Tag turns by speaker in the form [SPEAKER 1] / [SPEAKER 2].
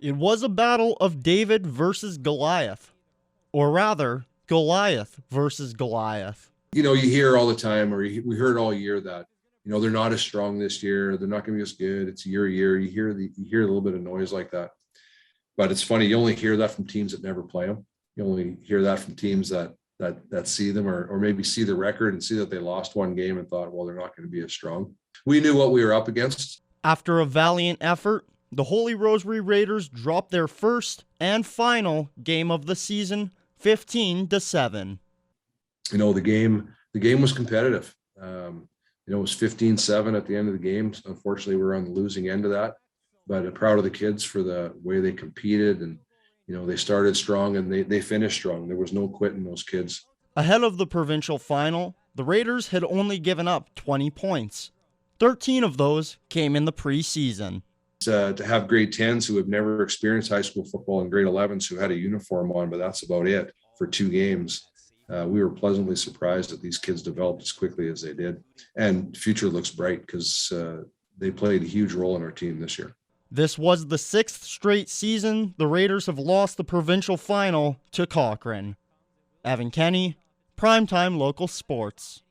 [SPEAKER 1] It was a battle of David versus Goliath, or rather, Goliath versus Goliath.
[SPEAKER 2] You hear all the time, or we heard all year that, they're not as strong this year. They're not going to be as good. It's year to year. You hear a little bit of noise like that. But it's funny. You only hear that from teams that never play them. You only hear that from teams that see them or maybe see the record and see that they lost one game and thought, well, they're not going to be as strong. We knew what we were up against.
[SPEAKER 1] After a valiant effort, the Holy Rosary Raiders dropped their first and final game of the season, 15-7.
[SPEAKER 2] The game was competitive. It was 15-7 at the end of the game. Unfortunately, we were on the losing end of that, but I'm proud of the kids for the way they competed, and they started strong and they finished strong. There was no quitting those kids.
[SPEAKER 1] Ahead of the provincial final, the Raiders had only given up 20 points. 13 of those came in the preseason.
[SPEAKER 2] To have grade 10s who have never experienced high school football and grade 11s who had a uniform on, but that's about it for 2 games. We were pleasantly surprised that these kids developed as quickly as they did. And the future looks bright because they played a huge role in our team this year.
[SPEAKER 1] This was the 6th straight season the Raiders have lost the provincial final to Cochrane. Evan Kenny, Primetime Local Sports.